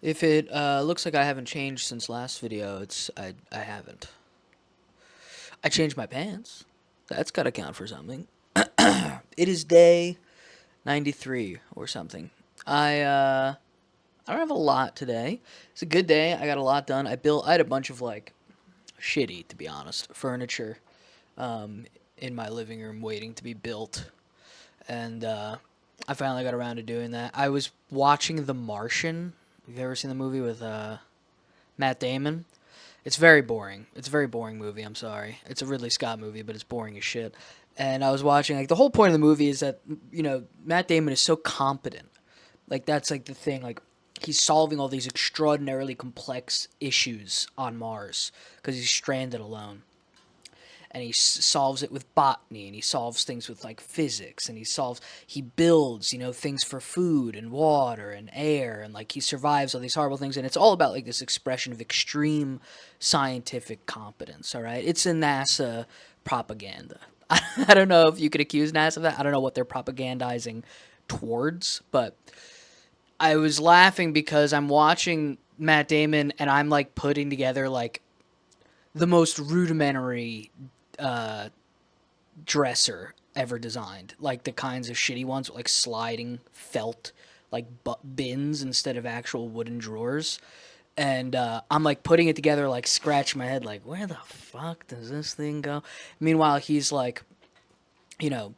If it looks like I haven't changed since last video, I haven't. I changed my pants. That's gotta count for something. It is day 93 or something. I don't have a lot today. It's a good day. I got a lot done. I had a bunch of like shitty, to be honest, furniture um, in my living room waiting to be built, and I finally got around to doing that. I was watching The Martian. Have you ever seen the movie with Matt Damon? It's very boring. It's a very boring movie. I'm sorry. It's a Ridley Scott movie, but it's boring as shit. And I was watching like the whole point of the movie is that Matt Damon is so competent. Like that's like the thing. Like he's solving all these extraordinarily complex issues on Mars because he's stranded alone. And he solves it with botany, and he solves things with like physics, and he builds things for food and water and air, and like he survives all these horrible things, and it's all about like this expression of extreme scientific competence. All right, it's a NASA propaganda. I don't know if you could accuse NASA of that. I don't know what they're propagandizing towards, but I was laughing because I'm watching Matt Damon and I'm like putting together like the most rudimentary uh, dresser ever designed, like the kinds of shitty ones with like sliding felt like bins instead of actual wooden drawers. And I'm like putting it together, like scratching my head, like where the fuck does this thing go? Meanwhile, he's like, you know,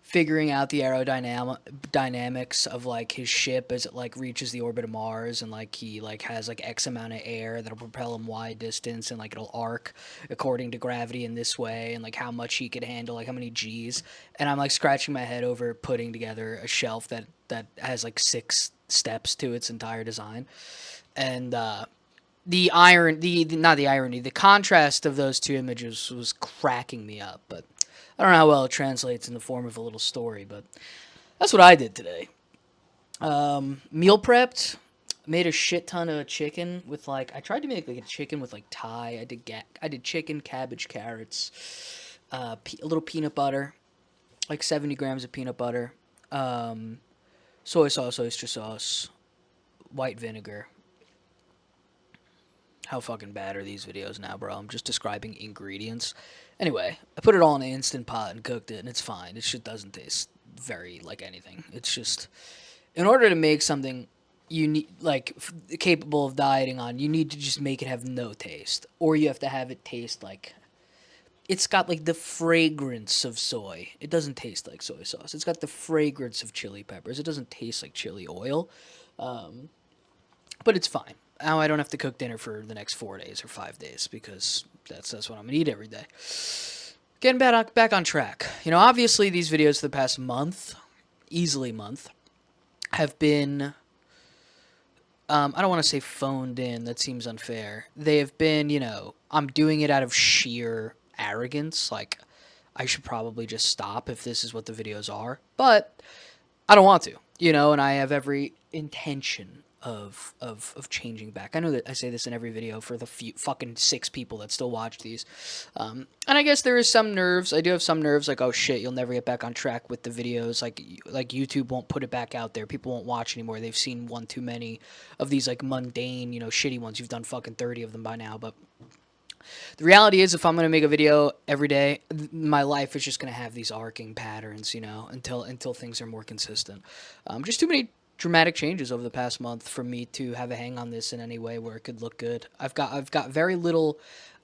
figuring out the aerodynamic dynamics of like his ship as it like reaches the orbit of Mars, and like he like has like X amount of air that'll propel him y distance, and like it'll arc according to gravity in this way, and like how much he could handle, like how many G's. And I'm like scratching my head over putting together a shelf that has like 6 steps to its entire design. And the not the irony, the contrast of those two images was cracking me up. But I don't know how well it translates in the form of a little story, but that's what I did today. Meal prepped, made a shit ton of chicken with like I tried to make like a chicken with like Thai. I did chicken, cabbage, carrots, a little peanut butter, like 70 grams of peanut butter, um, soy sauce, oyster sauce, white vinegar. How fucking bad are these videos now, bro? I'm just describing ingredients. Anyway, I put it all in an instant pot and cooked it, and it's fine. It shit doesn't taste very like anything. It's just in order to make something you need like capable of dieting on, you need to just make it have no taste, or you have to have it taste like it's got like the fragrance of soy. It doesn't taste like soy sauce. It's got the fragrance of chili peppers. It doesn't taste like chili oil. Um, but it's fine. Now I don't have to cook dinner for the next 4 days or 5 days because that's what I'm gonna eat every day. Getting back on track. Obviously these videos for the past month, easily month, have been. I don't want to say phoned in. That seems unfair. They have been. I'm doing it out of sheer arrogance. Like I should probably just stop if this is what the videos are, but I don't want to, and I have every intention of changing back. I know that I say this in every video for the few fucking 6 people that still watch these. And I guess there is some nerves. I do have some nerves like, oh shit, you'll never get back on track with the videos. Like YouTube won't put it back out there. People won't watch anymore. They've seen one too many of these like mundane, shitty ones. You've done fucking 30 of them by now, but the reality is, if I'm gonna make a video every day, my life is just gonna have these arcing patterns, until things are more consistent. Just too many dramatic changes over the past month for me to have a hang on this in any way where it could look good. I've got very little.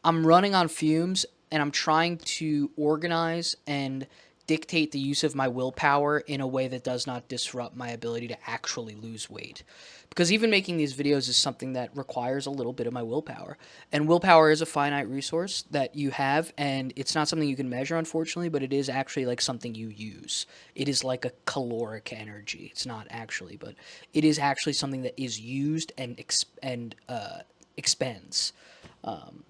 I'm running on fumes, and I'm trying to organize and dictate the use of my willpower in a way that does not disrupt my ability to actually lose weight. Because even making these videos is something that requires a little bit of my willpower. And willpower is a finite resource that you have, and it's not something you can measure, unfortunately, but it is actually like something you use. It is like a caloric energy. It's not actually, but it is actually something that is used and expends. Um,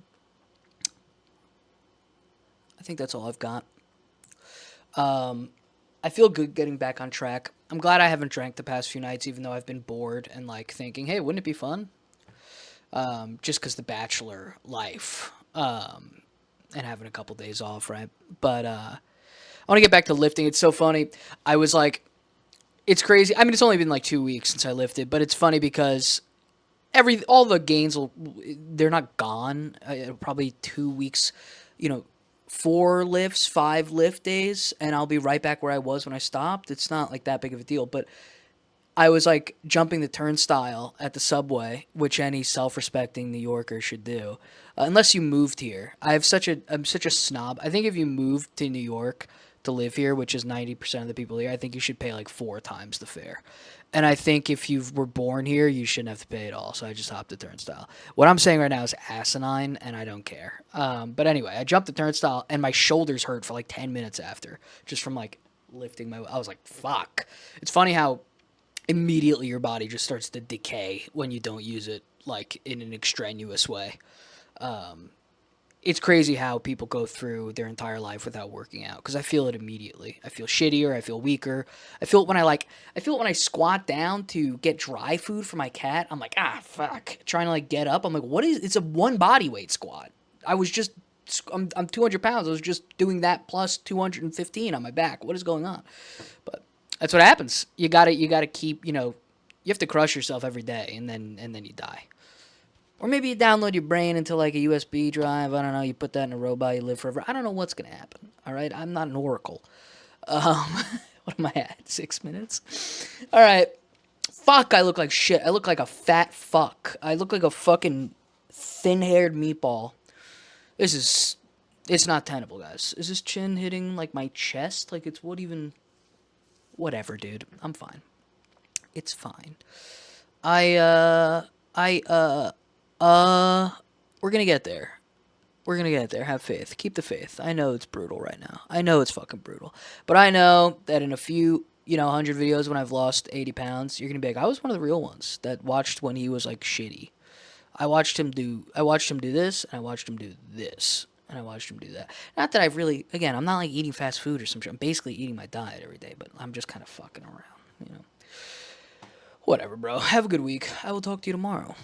I think that's all I've got. Um, I feel good getting back on track. I'm glad I haven't drank the past few nights, even though I've been bored and like thinking, hey, wouldn't it be fun? Just because the bachelor life, and having a couple days off, right? But I want to get back to lifting. It's so funny. I was like, it's crazy. I mean, it's only been like 2 weeks since I lifted, but it's funny because all the gains they're not gone. Probably 2 weeks, you know, 4 lifts, 5 lift days, and I'll be right back where I was when I stopped. It's not like that big of a deal, but I was like jumping the turnstile at the subway, which any self-respecting New Yorker should do, unless you moved here. I'm such a snob. I think if you moved to New York to live here, which is 90% of the people here, I think you should pay like 4 times the fare. And I think if you were born here, you shouldn't have to pay at all. So I just hopped the turnstile. What I'm saying right now is asinine, and I don't care. But anyway, I jumped the turnstile, and my shoulders hurt for like 10 minutes after, just from like lifting my. I was like, fuck. It's funny how immediately your body just starts to decay when you don't use it like in an extraneous way. It's crazy how people go through their entire life without working out because I feel it immediately. I feel shittier, I feel weaker. I feel it when I squat down to get dry food for my cat. I'm like, ah fuck. Trying to like get up. I'm like, what is it's a one body weight squat. I was just I'm 200 pounds. I was just doing that plus 215 on my back. What is going on? But that's what happens. You gotta keep, you have to crush yourself every day, and then you die. Or maybe you download your brain into like a USB drive. I don't know. You put that in a robot. You live forever. I don't know what's gonna happen. All right, I'm not an oracle. Um, what am I at? 6 minutes. All right. Fuck. I look like shit. I look like a fat fuck. I look like a fucking thin-haired meatball. This is. It's not tenable, guys. Is this chin hitting like my chest? Like it's what even? Whatever, dude. I'm fine. It's fine. I I we're gonna get there. We're gonna get there. Have faith. Keep the faith. I know it's brutal right now. I know it's fucking brutal. But I know that in a few, 100 videos when I've lost 80 pounds, you're gonna be like, I was one of the real ones that watched when he was like shitty. I watched him do this, and I watched him do this, and I watched him do that. Not that I've really, again, I'm not like eating fast food or some shit. I'm basically eating my diet every day, but I'm just kind of fucking around, Whatever, bro. Have a good week. I will talk to you tomorrow.